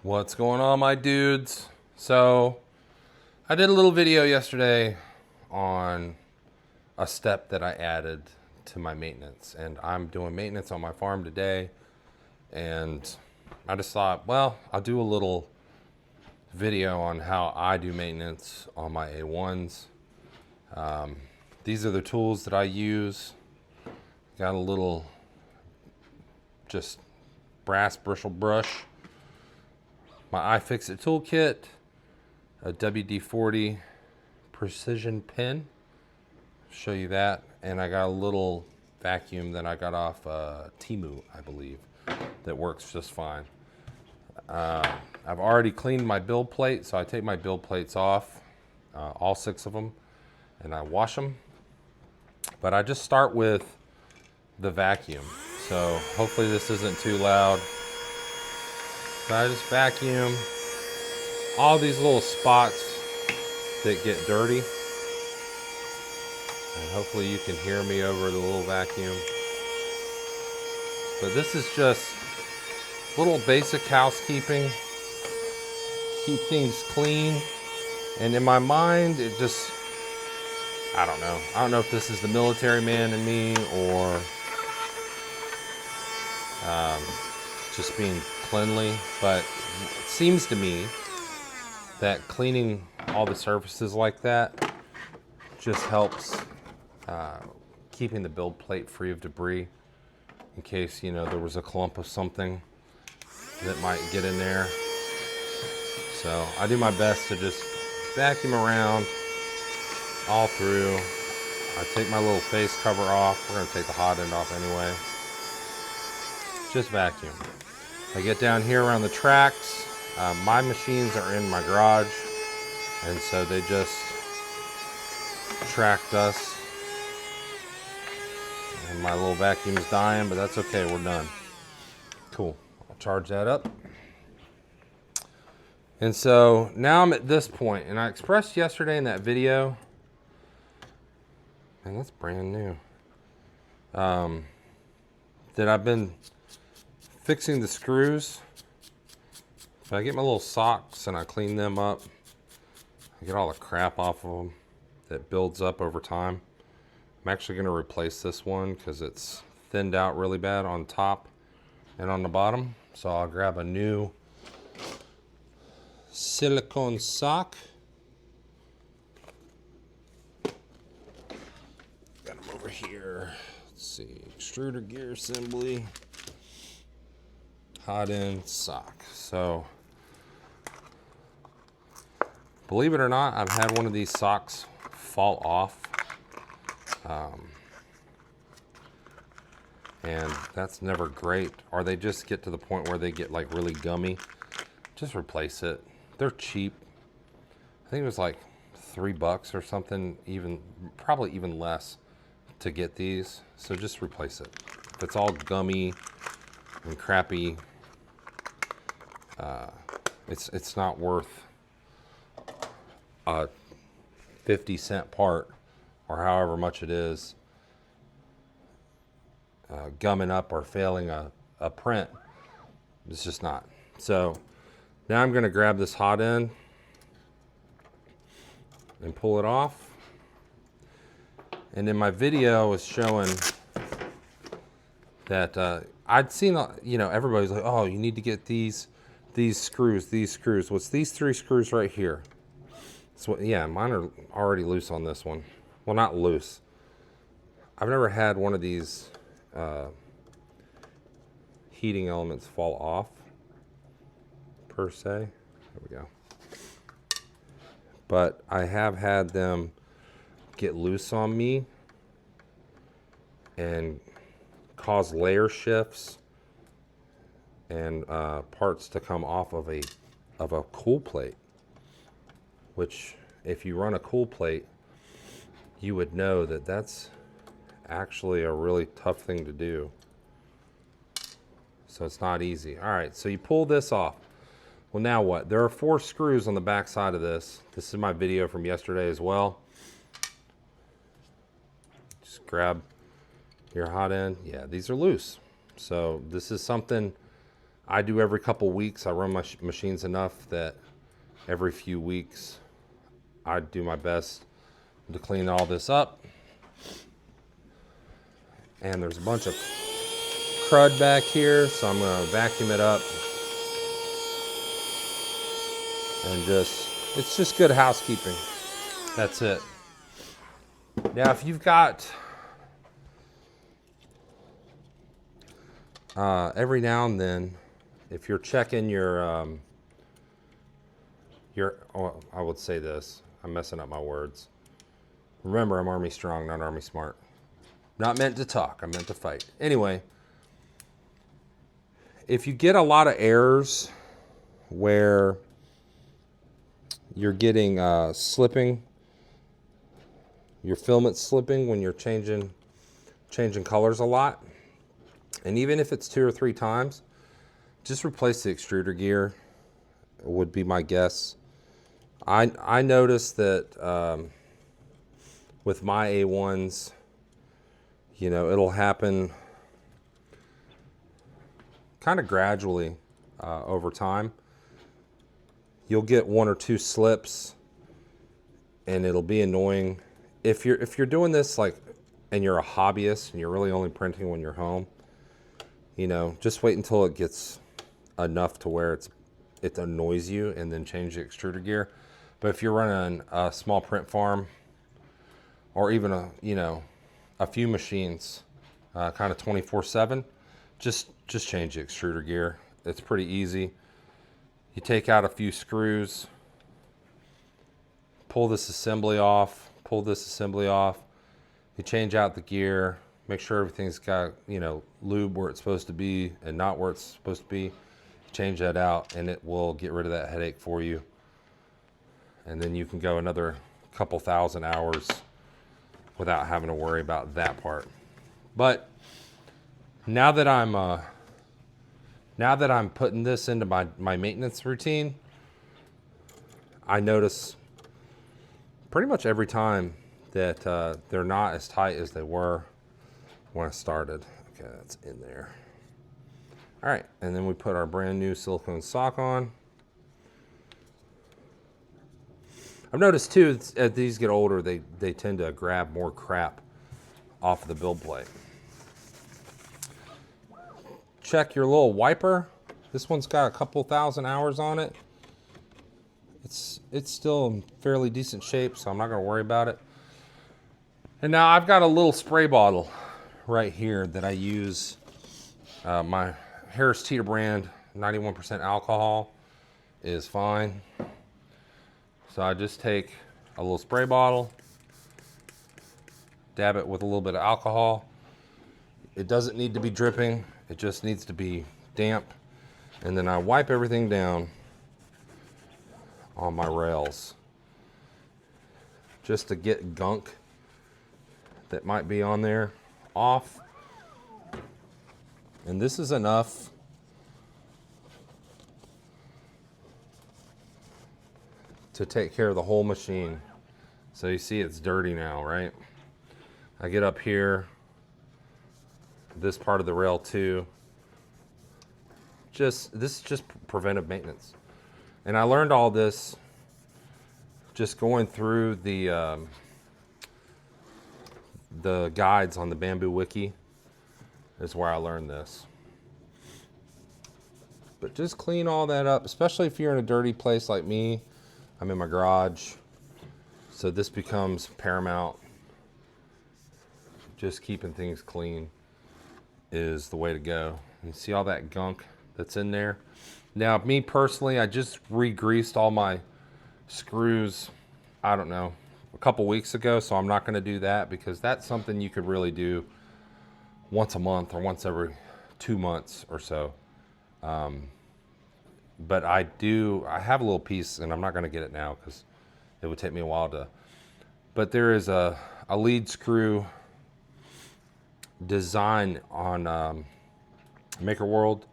What's going on, my dudes? So I did a little video yesterday on a step that I added to my maintenance, and I'm doing maintenance on my farm today, and I just thought, well, I'll do a little video on how I do maintenance on my A1s. These are the tools that I use. Got a little just brass bristle brush, my iFixit toolkit, a WD-40 precision pen, show you that, and I got a little vacuum that I got off Temu, I believe, that works just fine. I've already cleaned my build plate, so I take my build plates off, all 6 of them, and I wash them. But I just start with the vacuum, so hopefully this isn't too loud. So I just vacuum all these little spots that get dirty. And hopefully you can hear me over the little vacuum. But this is just little basic housekeeping. Keep things clean. And in my mind, it just, I don't know. I don't know if this is the military man in me or just being cleanly, but it seems to me that cleaning all the surfaces like that just helps keeping the build plate free of debris in case, you know, there was a clump of something that might get in there. So I do my best to just vacuum around all through. I take my little face cover off. We're going to take the hot end off anyway. Just vacuum. I get down here around the tracks. My machines are in my garage, and so they just track dust. And my little vacuum's dying, but that's okay, we're done. Cool, I'll charge that up. And so now I'm at this point, and I expressed yesterday in that video, and that's brand new, that I've been fixing the screws. So I get my little socks and I clean them up. I get all the crap off of them that builds up over time. I'm actually going to replace this one because it's thinned out really bad on top and on the bottom. So I'll grab a new silicone sock. Got them over here. Let's see, extruder gear assembly, Hotend sock. So believe it or not, I've had one of these socks fall off. And that's never great. Or they just get to the point where they get like really gummy. Just replace it. They're cheap. I think it was like $3 or something, probably even less to get these. So just replace it. If it's all gummy and crappy, it's not worth a 50-cent part or however much it is gumming up or failing a print. It's just not. So now I'm going to grab this hot end and pull it off. And in my video I was showing that I'd seen, you know, everybody's like, oh, you need to get these screws. What's these 3 screws right here? So yeah, mine are already loose on this one. Well, not loose. I've never had one of these heating elements fall off per se. There we go. But I have had them get loose on me and cause layer shifts and parts to come off of a cool plate, which if you run a cool plate, you would know that that's actually a really tough thing to do. So it's not easy. All right, so you pull this off. Well, now what? There are 4 screws on the back side of this. This is my video from yesterday as well. Just grab your hot end. Yeah, these are loose. So this is something I do every couple weeks. I run my machines enough that every few weeks I do my best to clean all this up. And there's a bunch of crud back here, so I'm going to vacuum it up. And it's just good housekeeping. That's it. Now, if you've got every now and then, if you're checking your oh, I would say this, I'm messing up my words. Remember, I'm Army strong, not Army smart. Not meant to talk, I'm meant to fight. Anyway, if you get a lot of errors where you're getting slipping, your filament slipping when you're changing colors a lot, and even if it's 2 or 3 times, just replace the extruder gear would be my guess. I noticed that with my A1s, you know, it'll happen kind of gradually over time. You'll get 1 or 2 slips and it'll be annoying. If you're doing this like, and you're a hobbyist and you're really only printing when you're home, you know, just wait until it gets enough to where it annoys you and then change the extruder gear. But if you're running a small print farm or even a few machines, kind of 24/7, just change the extruder gear. It's pretty easy. You take out a few screws, pull this assembly off, you change out the gear, make sure everything's got, you know, lube where it's supposed to be and not where it's supposed to be. Change that out and it will get rid of that headache for you. And then you can go another couple thousand hours without having to worry about that part. But now that I'm putting this into my maintenance routine, I notice pretty much every time that they're not as tight as they were when I started. Okay, that's in there. All right, and then we put our brand new silicone sock on. I've noticed too, as these get older, they tend to grab more crap off of the build plate. Check your little wiper. This one's got a couple thousand hours on it. It's still in fairly decent shape, so I'm not gonna worry about it. And now I've got a little spray bottle right here that I use. My Harris Teeter brand 91% alcohol is fine. So I just take a little spray bottle, dab it with a little bit of alcohol. It doesn't need to be dripping, it just needs to be damp. And then I wipe everything down on my rails just to get gunk that might be on there off. And this is enough to take care of the whole machine. So you see it's dirty now, right? I get up here, this part of the rail too. This is just preventive maintenance. And I learned all this just going through the guides on the Bambu Wiki is where I learned this. But just clean all that up, especially if you're in a dirty place like me. I'm in my garage, so this becomes paramount. Just keeping things clean is the way to go. You see all that gunk that's in there? Now, me personally, I just re-greased all my screws, I don't know, a couple weeks ago, so I'm not gonna do that because that's something you could really do once a month or once every 2 months or so. But I have a little piece, and I'm not gonna get it now because it would take me a while to, but there is a lead screw design on Maker World.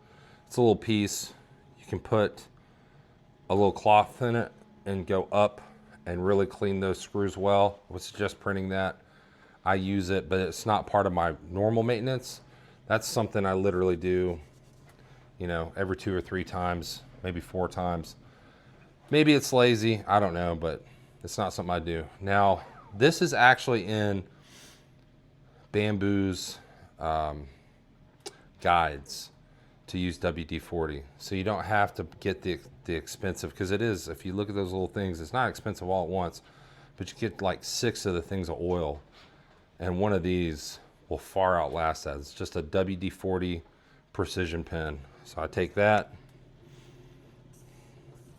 It's a little piece. You can put a little cloth in it and go up and really clean those screws well. I would suggest printing that. I use it, but it's not part of my normal maintenance. That's something I literally do you know, every 2 or 3 times, maybe 4 times. Maybe it's lazy, I don't know, but it's not something I do. Now, this is actually in Bambu's guides to use WD-40. So you don't have to get the expensive, because it is, if you look at those little things, it's not expensive all at once, but you get like 6 of the things of oil, and one of these will far outlast that. It's just a WD-40 precision pen. So I take that,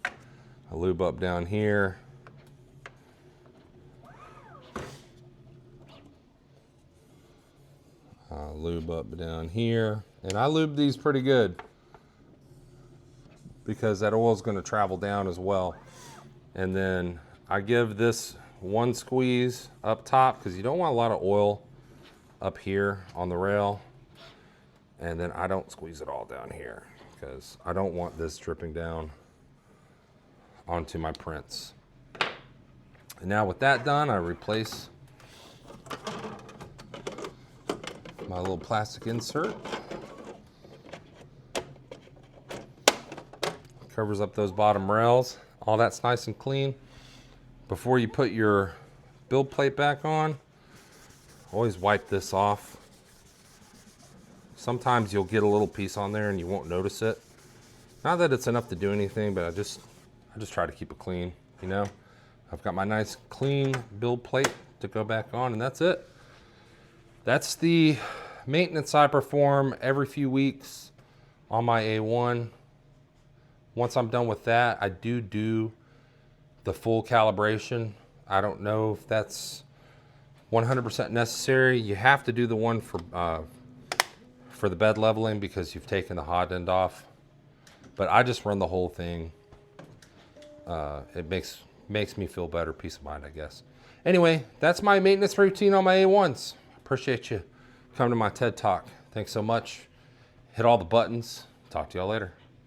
I lube up down here, lube up down here, and I lube these pretty good because that oil is going to travel down as well. And then I give this one squeeze up top, because you don't want a lot of oil up here on the rail, and then I don't squeeze it all down here because I don't want this dripping down onto my prints. And now with that done, I replace my little plastic insert. Covers up those bottom rails. All that's nice and clean. Before you put your build plate back on, always wipe this off. Sometimes you'll get a little piece on there and you won't notice it. Not that it's enough to do anything, but I just try to keep it clean, you know? I've got my nice clean build plate to go back on, and that's it. That's the maintenance I perform every few weeks on my A1. Once I'm done with that, I do the full calibration. I don't know if that's 100% necessary. You have to do the one for the bed leveling because you've taken the Hotend off. But I just run the whole thing. It makes me feel better, peace of mind, I guess. Anyway, that's my maintenance routine on my A1s. Appreciate you coming to my TED Talk. Thanks so much. Hit all the buttons. Talk to y'all later.